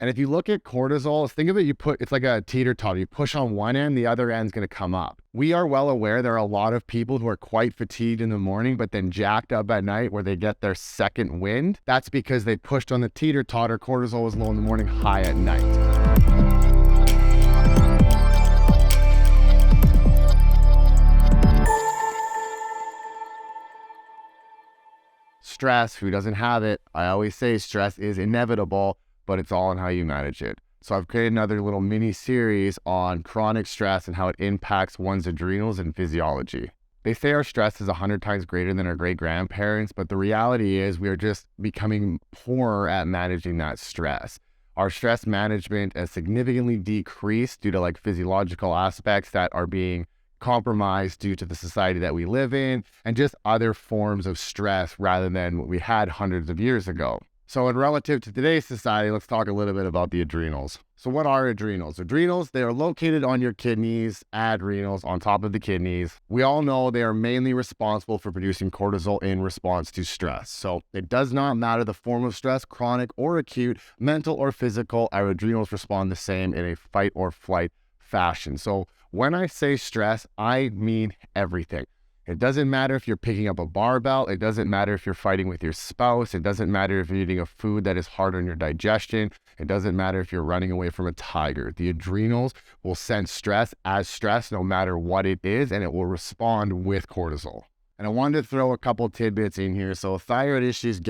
And if you look at cortisol, think of it, it's like a teeter-totter. You push on one end, the other end's going to come up. We are well aware there are a lot of people who are quite fatigued in the morning, but then jacked up at night where they get their second wind. That's because they pushed on the teeter-totter. Cortisol was low in the morning, high at night. Stress, who doesn't have it? I always say stress is inevitable, but it's all in how you manage it. So I've created another little mini series on chronic stress and how it impacts one's adrenals and physiology. They say our stress is 100 times greater than our great grandparents, but the reality is we are just becoming poorer at managing that stress. Our stress management has significantly decreased due to like physiological aspects that are being compromised due to the society that we live in and just other forms of stress rather than what we had hundreds of years ago. So in relative to today's society, let's talk a little bit about the adrenals. So what are adrenals? Adrenals, they are located on your kidneys, adrenals on top of the kidneys. We all know they are mainly responsible for producing cortisol in response to stress. So it does not matter the form of stress, chronic or acute, mental or physical, our adrenals respond the same in a fight or flight fashion. So when I say stress, I mean everything. It doesn't matter if you're picking up a barbell. It doesn't matter if you're fighting with your spouse. It doesn't matter if you're eating a food that is hard on your digestion. It doesn't matter if you're running away from a tiger. The adrenals will sense stress as stress no matter what it is, and it will respond with cortisol. And I wanted to throw a couple tidbits in here. So thyroid issues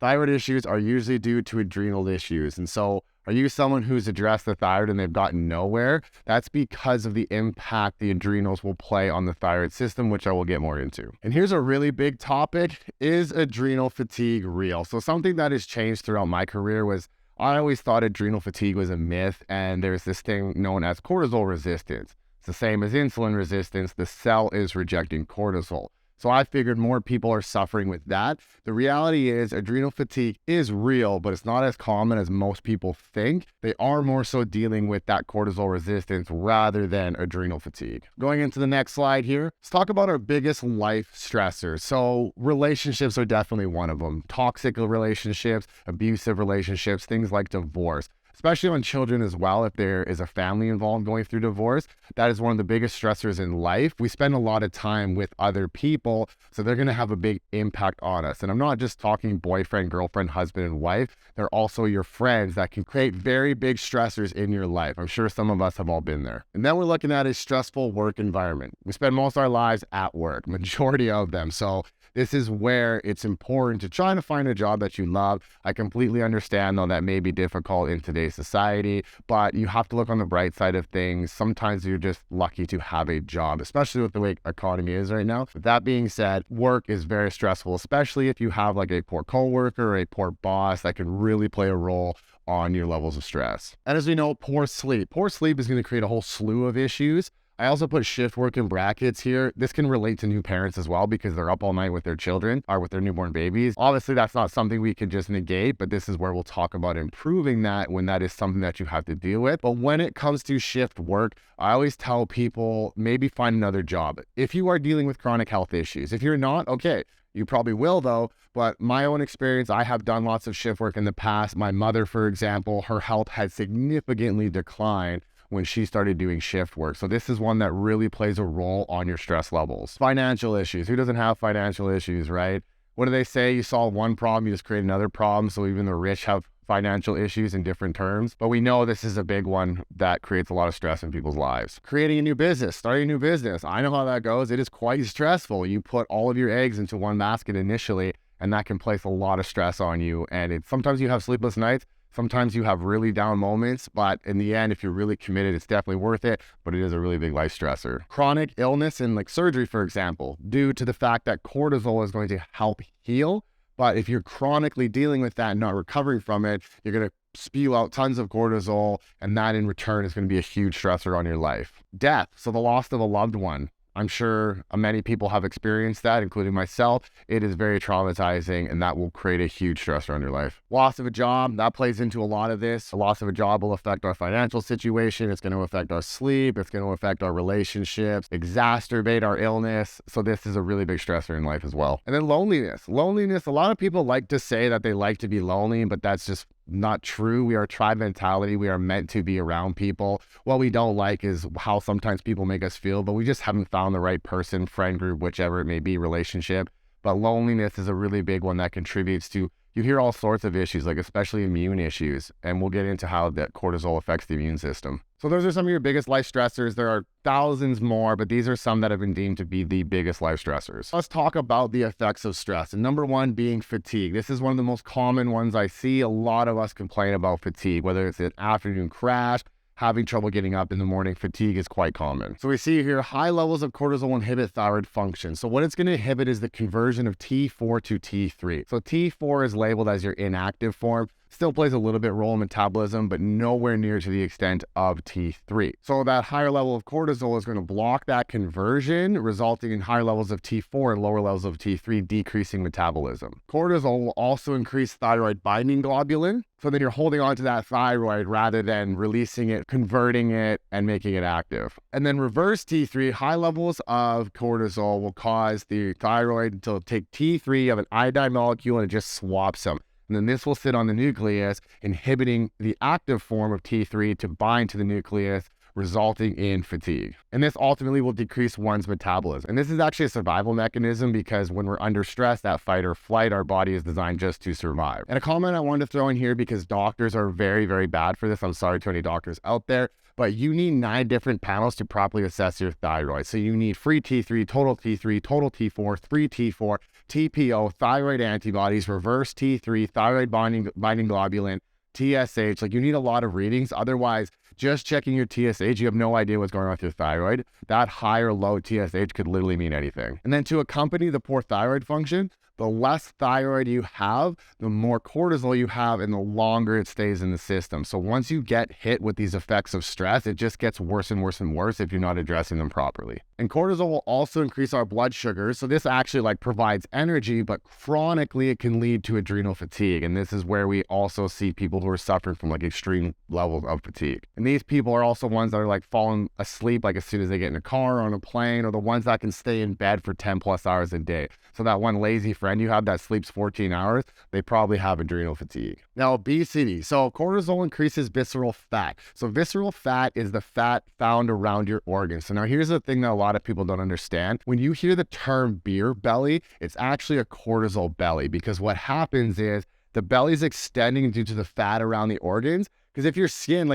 Thyroid issues are usually due to adrenal issues. And so are you someone who's addressed the thyroid and they've gotten nowhere? That's because of the impact the adrenals will play on the thyroid system, which I will get more into. And here's a really big topic. Is adrenal fatigue real? So something that has changed throughout my career was I always thought adrenal fatigue was a myth, and there's this thing known as cortisol resistance. It's the same as insulin resistance. The cell is rejecting cortisol. So I figured more people are suffering with that. The reality is adrenal fatigue is real, but it's not as common as most people think. They are more so dealing with that cortisol resistance rather than adrenal fatigue. Going into the next slide here, let's talk about our biggest life stressors. So relationships are definitely one of them. Toxic relationships, abusive relationships, things like divorce. Especially on children as well, if there is a family involved going through divorce, that is one of the biggest stressors in life. We spend a lot of time with other people, so they're going to have a big impact on us. And I'm not just talking boyfriend, girlfriend, husband, and wife. They're also your friends that can create very big stressors in your life. I'm sure some of us have all been there. And then we're looking at a stressful work environment. We spend most of our lives at work, majority of them. So this is where it's important to try to find a job that you love. I completely understand, though, that may be difficult in today's society, but you have to look on the bright side of things. Sometimes you're just lucky to have a job, especially with the way economy is right now. With that being said, work is very stressful, especially if you have like a poor coworker or a poor boss that can really play a role on your levels of stress. And as we know, poor sleep. Poor sleep is going to create a whole slew of issues. I also put shift work in brackets here. This can relate to new parents as well because they're up all night with their children or with their newborn babies. Obviously, that's not something we can just negate, but this is where we'll talk about improving that when that is something that you have to deal with. But when it comes to shift work, I always tell people maybe find another job. If you are dealing with chronic health issues, if you're not, okay, you probably will though, but my own experience, I have done lots of shift work in the past. My mother, for example, her health had significantly declined when she started doing shift work. So this is one that really plays a role on your stress levels. Financial issues. Who doesn't have financial issues, right? What do they say? You solve one problem, you just create another problem. So even the rich have financial issues in different terms. But we know this is a big one that creates a lot of stress in people's lives. Creating a new business, starting a new business. I know how that goes. It is quite stressful. You put all of your eggs into one basket initially, and that can place a lot of stress on you. And sometimes you have sleepless nights. Sometimes you have really down moments, but in the end, if you're really committed, it's definitely worth it, but it is a really big life stressor. Chronic illness and like surgery, for example, due to the fact that cortisol is going to help heal. But if you're chronically dealing with that and not recovering from it, you're going to spew out tons of cortisol, and that in return is going to be a huge stressor on your life. Death, so the loss of a loved one. I'm sure many people have experienced that, including myself. It is very traumatizing, and that will create a huge stressor on your life. Loss of a job, that plays into a lot of this. The loss of a job will affect our financial situation. It's going to affect our sleep. It's going to affect our relationships, exacerbate our illness. So this is a really big stressor in life as well. And then loneliness. Loneliness, a lot of people like to say that they like to be lonely, but that's just not true. We are a tribe mentality. We are meant to be around people. What we don't like is how sometimes people make us feel, but we just haven't found the right person, friend group, whichever it may be, relationship. But loneliness is a really big one that contributes to, you hear all sorts of issues, like especially immune issues. And we'll get into how that cortisol affects the immune system. So those are some of your biggest life stressors. There are thousands more, but these are some that have been deemed to be the biggest life stressors. Let's talk about the effects of stress. And number one being fatigue. This is one of the most common ones I see. A lot of us complain about fatigue, whether it's an afternoon crash, having trouble getting up in the morning. Fatigue is quite common. So we see here high levels of cortisol inhibit thyroid function. So what it's going to inhibit is the conversion of T4 to T3. So T4 is labeled as your inactive form. Still plays a little bit role in metabolism, but nowhere near to the extent of T3. So that higher level of cortisol is going to block that conversion, resulting in higher levels of T4 and lower levels of T3, decreasing metabolism. Cortisol will also increase thyroid binding globulin. So then you're holding on to that thyroid rather than releasing it, converting it, and making it active. And then reverse T3, high levels of cortisol will cause the thyroid to take T3 of an iodine molecule and it just swaps them. And then this will sit on the nucleus, inhibiting the active form of T3 to bind to the nucleus, resulting in fatigue. And this ultimately will decrease one's metabolism. And this is actually a survival mechanism because when we're under stress, that fight or flight, our body is designed just to survive. And a comment I wanted to throw in here because doctors are very, very bad for this. I'm sorry to any doctors out there, but you need 9 different panels to properly assess your thyroid. So you need free T3, total T4, free T4, TPO, thyroid antibodies, reverse T3, thyroid binding globulin, TSH. Like you need a lot of readings. Otherwise, just checking your TSH, you have no idea what's going on with your thyroid. That high or low TSH could literally mean anything. And then to accompany the poor thyroid function, the less thyroid you have, the more cortisol you have, and the longer it stays in the system. So once you get hit with these effects of stress, it just gets worse and worse and worse if you're not addressing them properly. And cortisol will also increase our blood sugar. So this actually provides energy, but chronically it can lead to adrenal fatigue. And this is where we also see people who are suffering from extreme levels of fatigue. And these people are also ones that are falling asleep as soon as they get in a car or on a plane, or the ones that can stay in bed for 10 plus hours a day. So that one lazy friend you have that sleeps 14 hours, they probably have adrenal fatigue. Now, obesity. So cortisol increases visceral fat. So visceral fat is the fat found around your organs. So now here's the thing that a lot of people don't understand. When you hear the term beer belly, it's actually a cortisol belly, because what happens is the belly is extending due to the fat around the organs. Because if your skin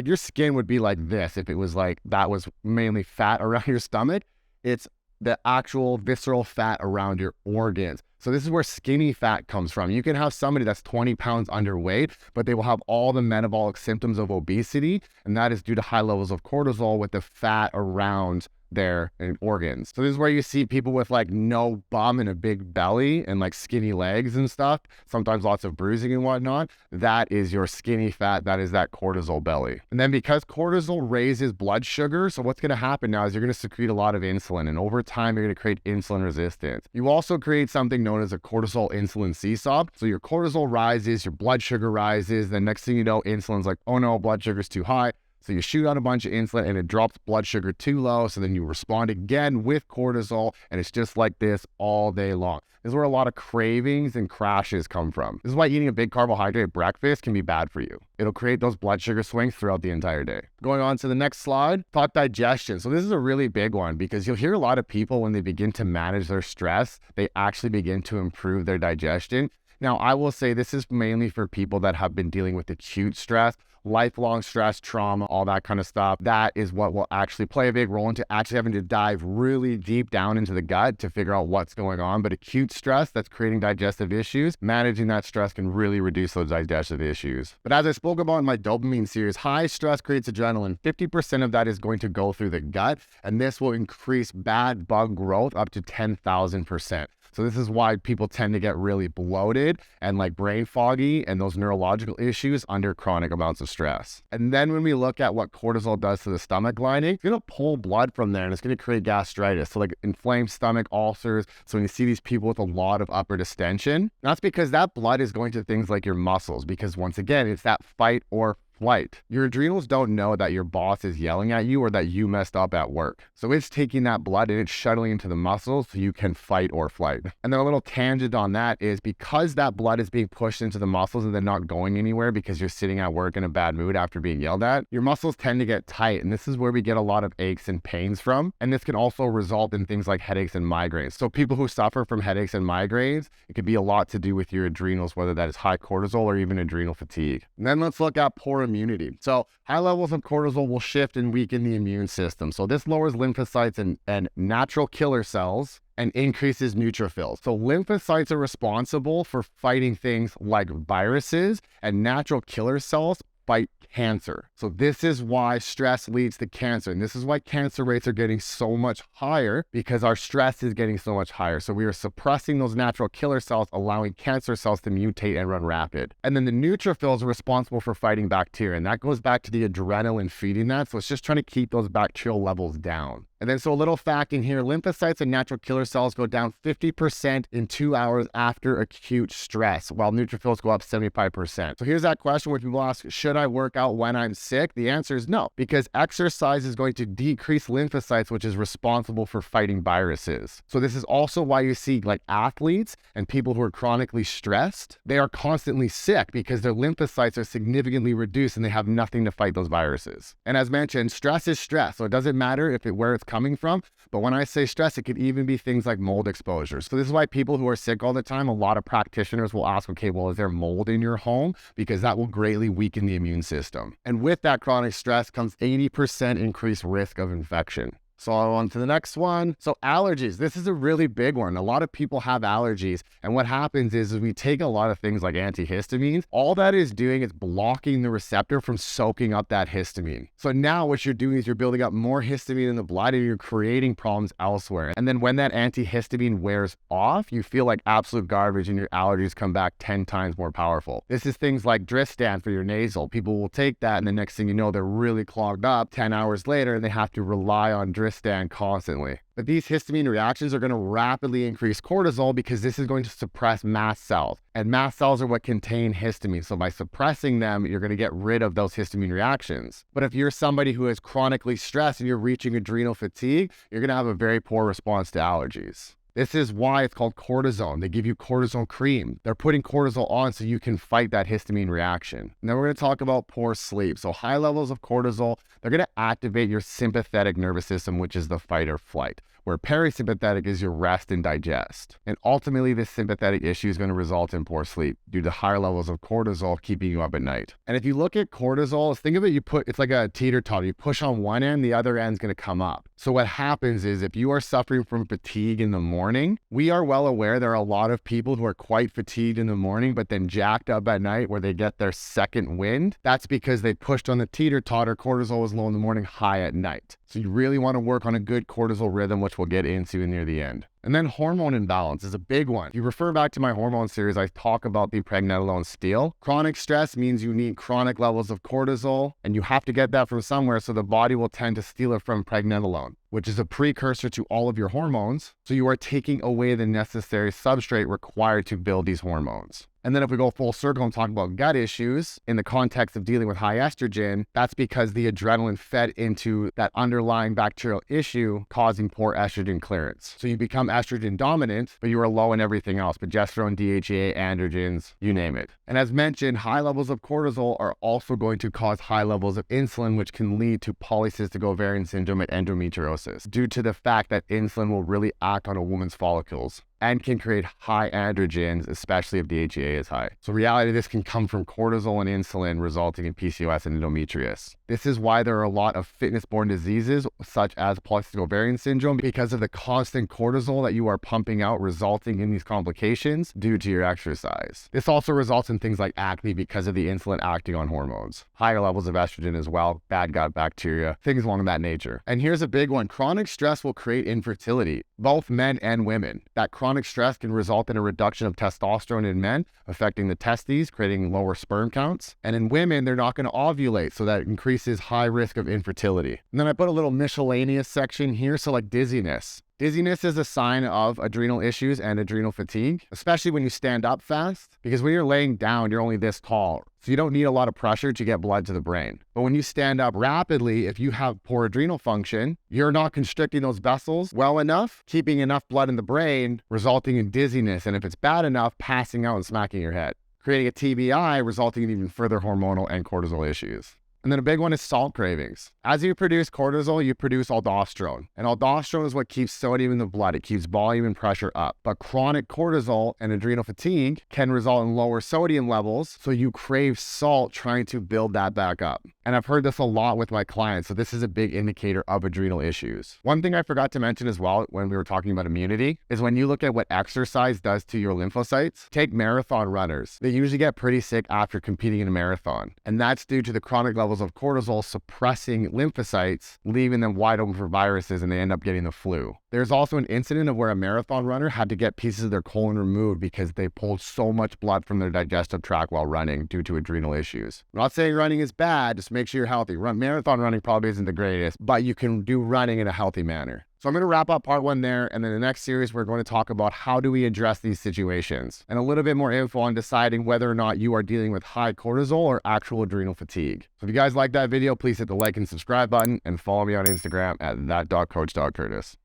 would be like this, if it was that was mainly fat around your stomach, it's the actual visceral fat around your organs. So this is where skinny fat comes from. You can have somebody that's 20 pounds underweight, but they will have all the metabolic symptoms of obesity, and that is due to high levels of cortisol with the fat around their organs. So this is where you see people with no bum and a big belly and skinny legs and stuff, sometimes lots of bruising and whatnot. That is your skinny fat. That is that cortisol belly. And then because cortisol raises blood sugar, so what's going to happen now is you're going to secrete a lot of insulin, and over time you're going to create insulin resistance. You also create something known as a cortisol insulin seesaw. So your cortisol rises, your blood sugar rises, then next thing you know, insulin's oh no, blood sugar's too high. So you shoot out a bunch of insulin and it drops blood sugar too low. So then you respond again with cortisol, and it's just like this all day long. This is where a lot of cravings and crashes come from. This is why eating a big carbohydrate breakfast can be bad for you. It'll create those blood sugar swings throughout the entire day. Going on to the next slide, talk digestion. So this is a really big one because you'll hear a lot of people when they begin to manage their stress, they actually begin to improve their digestion. Now, I will say this is mainly for people that have been dealing with acute stress, lifelong stress, trauma, all that kind of stuff. That is what will actually play a big role into actually having to dive really deep down into the gut to figure out what's going on. But acute stress that's creating digestive issues, managing that stress can really reduce those digestive issues. But as I spoke about in my dopamine series, high stress creates adrenaline. 50% of that is going to go through the gut, and this will increase bad bug growth up to 10,000%. So this is why people tend to get really bloated and brain foggy and those neurological issues under chronic amounts of stress. And then when we look at what cortisol does to the stomach lining, it's going to pull blood from there and it's going to create gastritis. So inflamed stomach ulcers. So when you see these people with a lot of upper distension, that's because that blood is going to things like your muscles, because once again, it's that fight or flight. Your adrenals don't know that your boss is yelling at you or that you messed up at work. So it's taking that blood and it's shuttling into the muscles so you can fight or flight. And then a little tangent on that is because that blood is being pushed into the muscles and they're not going anywhere because you're sitting at work in a bad mood after being yelled at, your muscles tend to get tight. And this is where we get a lot of aches and pains from. And this can also result in things like headaches and migraines. So people who suffer from headaches and migraines, it could be a lot to do with your adrenals, whether that is high cortisol or even adrenal fatigue. And then let's look at poor immunity. So high levels of cortisol will shift and weaken the immune system. So this lowers lymphocytes and natural killer cells and increases neutrophils. So lymphocytes are responsible for fighting things like viruses, and natural killer cells fight cancer. So this is why stress leads to cancer. And this is why cancer rates are getting so much higher, because our stress is getting so much higher. So we are suppressing those natural killer cells, allowing cancer cells to mutate and run rapid. And then the neutrophils are responsible for fighting bacteria. And that goes back to the adrenaline feeding that. So it's just trying to keep those bacterial levels down. And then so a little fact in here, lymphocytes and natural killer cells go down 50% in 2 hours after acute stress, while neutrophils go up 75%. So here's that question where people ask, should I work out when I'm sick? The answer is no, because exercise is going to decrease lymphocytes, which is responsible for fighting viruses. So this is also why you see like athletes and people who are chronically stressed, they are constantly sick because their lymphocytes are significantly reduced and they have nothing to fight those viruses. And as mentioned, stress is stress. So it doesn't matter where it's coming from. But when I say stress, it could even be things like mold exposure. So this is why people who are sick all the time, a lot of practitioners will ask, okay, well, is there mold in your home? Because that will greatly weaken the immune system. And with that chronic stress comes 80% increased risk of infection. So on to the next one. So allergies, this is a really big one. A lot of people have allergies. And what happens is we take a lot of things like antihistamines. All that is doing is blocking the receptor from soaking up that histamine. So now what you're doing is you're building up more histamine in the blood and you're creating problems elsewhere. And then when that antihistamine wears off, you feel like absolute garbage and your allergies come back 10 times more powerful. This is things like Dristan for your nasal. People will take that and the next thing you know, they're really clogged up 10 hours later and they have to rely on Dristan constantly. But these histamine reactions are going to rapidly increase cortisol because this is going to suppress mast cells. And mast cells are what contain histamine. So by suppressing them, you're going to get rid of those histamine reactions. But if you're somebody who is chronically stressed and you're reaching adrenal fatigue, you're going to have a very poor response to allergies. This is why it's called cortisone. They give you cortisone cream. They're putting cortisol on so you can fight that histamine reaction. And then we're going to talk about poor sleep. So high levels of cortisol, they're going to activate your sympathetic nervous system, which is the fight or flight, where parasympathetic is your rest and digest. And ultimately, this sympathetic issue is going to result in poor sleep due to higher levels of cortisol keeping you up at night. And if you look at cortisol, think of it, it's like a teeter-totter. You push on one end, the other end's going to come up. So what happens is if you are suffering from fatigue in the morning, we are well aware there are a lot of people who are quite fatigued in the morning, but then jacked up at night where they get their second wind. That's because they pushed on the teeter-totter. Cortisol was low in the morning, high at night. So you really want to work on a good cortisol rhythm, which we'll get into near the end. And then hormone imbalance is a big one. If you refer back to my hormone series, I talk about the pregnenolone steal. Chronic stress means you need chronic levels of cortisol, and you have to get that from somewhere, so the body will tend to steal it from pregnenolone, which is a precursor to all of your hormones. So you are taking away the necessary substrate required to build these hormones. And then if we go full circle and talk about gut issues in the context of dealing with high estrogen, that's because the adrenaline fed into that underlying bacterial issue causing poor estrogen clearance. So you become estrogen dominant, but you are low in everything else, progesterone, DHEA, androgens, you name it. And as mentioned, high levels of cortisol are also going to cause high levels of insulin, which can lead to polycystic ovarian syndrome and endometriosis due to the fact that insulin will really act on a woman's follicles and can create high androgens, especially if DHEA is high. So reality, this can come from cortisol and insulin, resulting in PCOS and endometriosis. This is why there are a lot of fitness-borne diseases, such as polycystic ovarian syndrome, because of the constant cortisol that you are pumping out, resulting in these complications due to your exercise. This also results in things like acne because of the insulin acting on hormones. Higher levels of estrogen as well, bad gut bacteria, things along that nature. And here's a big one. Chronic stress will create infertility, both men and women. That chronic stress can result in a reduction of testosterone in men, affecting the testes, creating lower sperm counts. And in women, they're not going to ovulate, so that increases high risk of infertility. And then I put a little miscellaneous section here, so like dizziness. Dizziness is a sign of adrenal issues and adrenal fatigue, especially when you stand up fast, because when you're laying down, you're only this tall. So you don't need a lot of pressure to get blood to the brain. But when you stand up rapidly, if you have poor adrenal function, you're not constricting those vessels well enough, keeping enough blood in the brain, resulting in dizziness. And if it's bad enough, passing out and smacking your head, creating a TBI, resulting in even further hormonal and cortisol issues. And then a big one is salt cravings. As you produce cortisol, you produce aldosterone. And aldosterone is what keeps sodium in the blood. It keeps volume and pressure up. But chronic cortisol and adrenal fatigue can result in lower sodium levels, so you crave salt trying to build that back up. And I've heard this a lot with my clients, so this is a big indicator of adrenal issues. One thing I forgot to mention as well when we were talking about immunity is when you look at what exercise does to your lymphocytes, take marathon runners. They usually get pretty sick after competing in a marathon. And that's due to the chronic levels of cortisol suppressing lymphocytes, leaving them wide open for viruses, and they end up getting the flu. There's also an incident of where a marathon runner had to get pieces of their colon removed because they pulled so much blood from their digestive tract while running due to adrenal issues. I'm not saying running is bad, just make sure you're healthy. Marathon running probably isn't the greatest, but you can do running in a healthy manner. So I'm going to wrap up part 1 there, and then the next series we're going to talk about how do we address these situations and a little bit more info on deciding whether or not you are dealing with high cortisol or actual adrenal fatigue. So if you guys like that video, please hit the like and subscribe button and follow me on Instagram at that.coach.curtis.